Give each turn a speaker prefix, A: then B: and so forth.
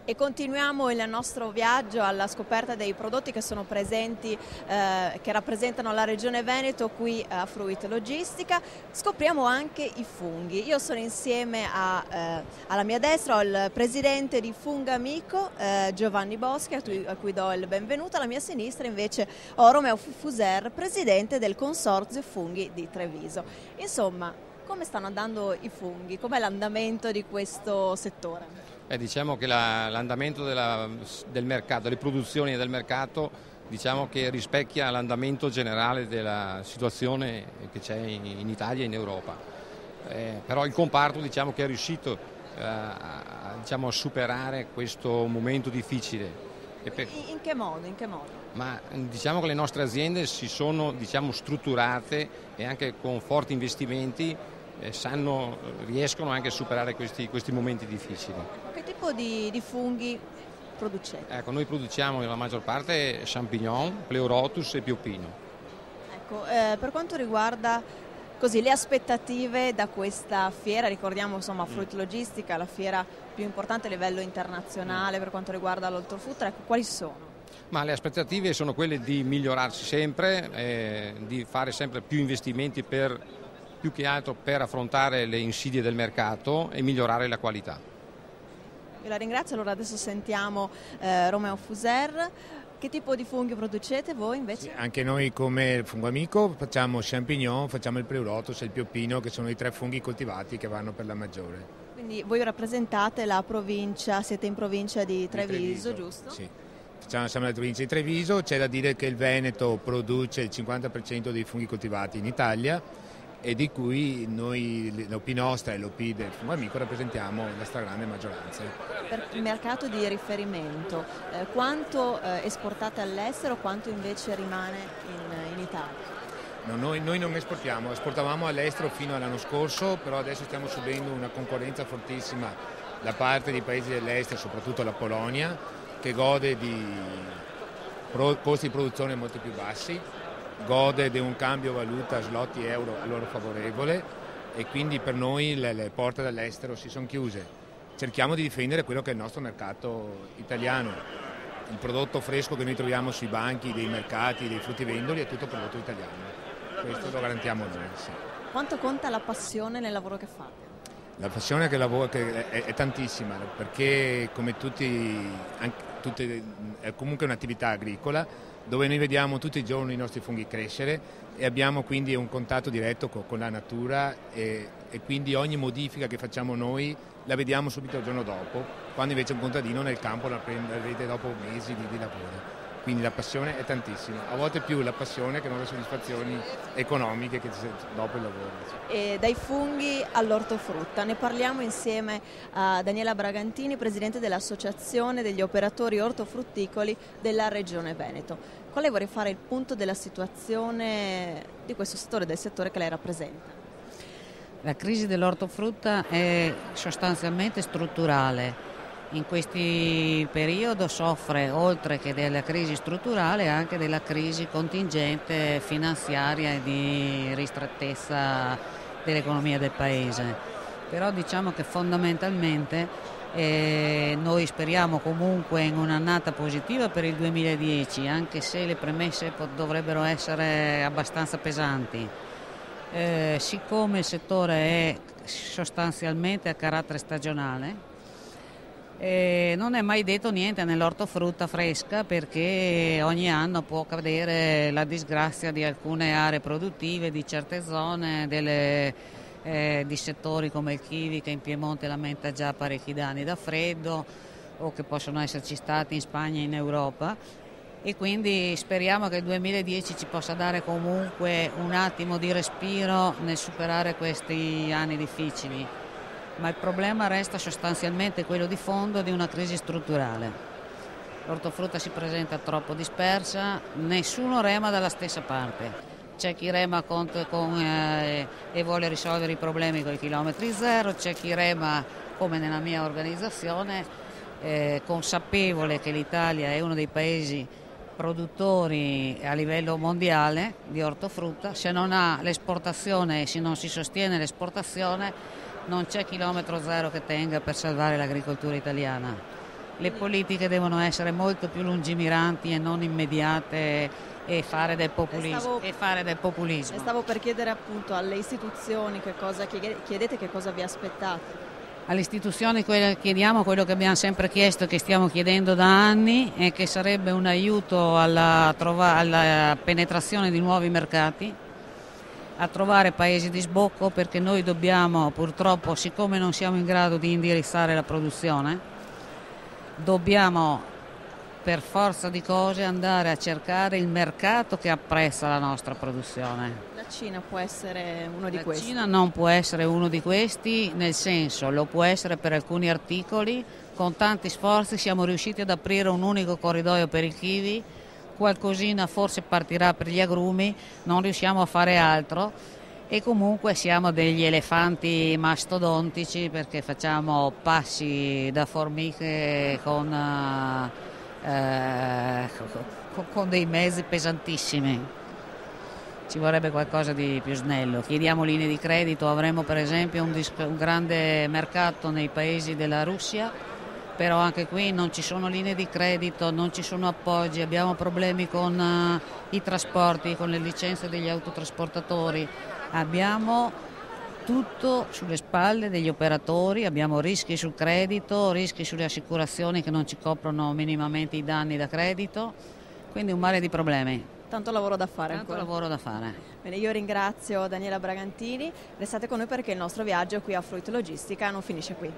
A: E continuiamo il nostro viaggio alla scoperta dei prodotti che sono presenti, che rappresentano la regione Veneto qui a Fruit Logistica. Scopriamo anche i funghi. Io sono insieme alla mia destra ho il presidente di Fungamico, Giovanni Boschi, a cui do il benvenuto. Alla mia sinistra invece ho Romeo Fuser, presidente del Consorzio Funghi di Treviso. Insomma, come stanno andando i funghi? Com'è l'andamento di questo settore?
B: Diciamo che l'andamento del mercato, delle produzioni del mercato, diciamo che rispecchia l'andamento generale della situazione che c'è in Italia e in Europa. Però il comparto, diciamo, che è riuscito a superare questo momento difficile.
A: In che modo?
B: Ma diciamo che le nostre aziende si sono, strutturate e anche con forti investimenti riescono anche a superare questi momenti difficili.
A: Che tipo di funghi producete?
B: Ecco, noi produciamo la maggior parte champignon, pleurotus e pioppino.
A: Ecco, per quanto riguarda le aspettative da questa fiera, ricordiamo Fruit Logistica, la fiera più importante a livello internazionale per quanto riguarda l'ortofrutta, ecco, quali sono?
B: Ma le aspettative sono quelle di migliorarsi sempre, di fare sempre più investimenti più che altro per affrontare le insidie del mercato e migliorare la qualità.
A: Io la ringrazio, allora adesso sentiamo Romeo Fuser. Che tipo di funghi producete voi invece?
C: Sì, anche noi come Fungamico facciamo champignon, facciamo il pleurotus e il pioppino, che sono i 3 funghi coltivati che vanno per la maggiore.
A: Quindi voi rappresentate la provincia, siete in provincia di Treviso, giusto?
C: Sì. Siamo nella provincia di Treviso, c'è da dire che il Veneto produce il 50% dei funghi coltivati in Italia e di cui noi, l'OP nostra e l'OP del Fungamico, rappresentiamo la stragrande maggioranza.
A: Per il mercato di riferimento, quanto esportate all'estero, quanto invece rimane in Italia?
C: No, noi non esportiamo, esportavamo all'estero fino all'anno scorso, però adesso stiamo subendo una concorrenza fortissima da parte dei paesi dell'est, soprattutto la Polonia, che gode di costi di produzione molto più bassi, gode di un cambio valuta zloty-euro a loro favorevole e quindi per noi le porte dall'estero si sono chiuse. Cerchiamo di difendere quello che è il nostro mercato italiano. Il prodotto fresco che noi troviamo sui banchi dei mercati, dei fruttivendoli, è tutto prodotto italiano. Questo lo garantiamo noi. Sì.
A: Quanto conta la passione nel lavoro che fate?
C: La passione che è tantissima, perché come è comunque un'attività agricola dove noi vediamo tutti i giorni i nostri funghi crescere e abbiamo quindi un contatto diretto con la natura e quindi ogni modifica che facciamo noi la vediamo subito il giorno dopo, quando invece un contadino nel campo la vede dopo mesi di lavoro. Quindi la passione è tantissima, a volte più la passione che non le soddisfazioni economiche che dopo il lavoro.
A: E dai funghi all'ortofrutta, ne parliamo insieme a Daniela Bragantini, presidente dell'Associazione degli Operatori Ortofrutticoli della Regione Veneto. Con lei vorrei fare il punto della situazione di questo settore, del settore che lei rappresenta.
D: La crisi dell'ortofrutta è sostanzialmente strutturale. In questi periodi soffre, oltre che della crisi strutturale, anche della crisi contingente finanziaria e di ristrettezza dell'economia del paese. Però diciamo che fondamentalmente noi speriamo comunque in un'annata positiva per il 2010, anche se le premesse dovrebbero essere abbastanza pesanti. Siccome il settore è sostanzialmente a carattere stagionale, non è mai detto niente nell'ortofrutta fresca, perché ogni anno può cadere la disgrazia di alcune aree produttive, di certe zone, di settori come il kiwi, che in Piemonte lamenta già parecchi danni da freddo o che possono esserci stati in Spagna e in Europa, e quindi speriamo che il 2010 ci possa dare comunque un attimo di respiro nel superare questi anni difficili. Ma il problema resta sostanzialmente quello di fondo di una crisi strutturale. L'ortofrutta si presenta troppo dispersa, nessuno rema dalla stessa parte. C'è chi rema e vuole risolvere i problemi con i chilometri zero, c'è chi rema, come nella mia organizzazione, consapevole che l'Italia è uno dei paesi produttori a livello mondiale di ortofrutta. Se non ha l'esportazione e se non si sostiene l'esportazione, non c'è chilometro zero che tenga per salvare l'agricoltura italiana. Le politiche devono essere molto più lungimiranti e non immediate e fare del populismo.
A: E stavo per chiedere appunto alle istituzioni che cosa chiedete, che cosa vi aspettate.
D: Alle istituzioni chiediamo quello che abbiamo sempre chiesto, che stiamo chiedendo da anni, e che sarebbe un aiuto alla penetrazione di nuovi mercati, a trovare paesi di sbocco, perché noi dobbiamo purtroppo, siccome non siamo in grado di indirizzare la produzione, dobbiamo per forza di cose andare a cercare il mercato che apprezza la nostra produzione.
A: La Cina può essere uno di questi?
D: La Cina non può essere uno di questi, nel senso, lo può essere per alcuni articoli. Con tanti sforzi siamo riusciti ad aprire un unico corridoio per il kiwi, qualcosina forse partirà per gli agrumi, non riusciamo a fare altro, e comunque siamo degli elefanti mastodontici, perché facciamo passi da formiche con dei mezzi pesantissimi. Ci vorrebbe qualcosa di più snello. Chiediamo linee di credito, avremo per esempio un grande mercato nei paesi della Russia, però anche qui non ci sono linee di credito, non ci sono appoggi, abbiamo problemi con i trasporti, con le licenze degli autotrasportatori, abbiamo tutto sulle spalle degli operatori, abbiamo rischi sul credito, rischi sulle assicurazioni che non ci coprono minimamente i danni da credito, quindi un mare di problemi.
A: Tanto lavoro da fare
D: Tanto
A: ancora.
D: lavoro da fare.
A: Bene, io ringrazio Daniela Bragantini, restate con noi perché il nostro viaggio qui a Fruit Logistica non finisce qui.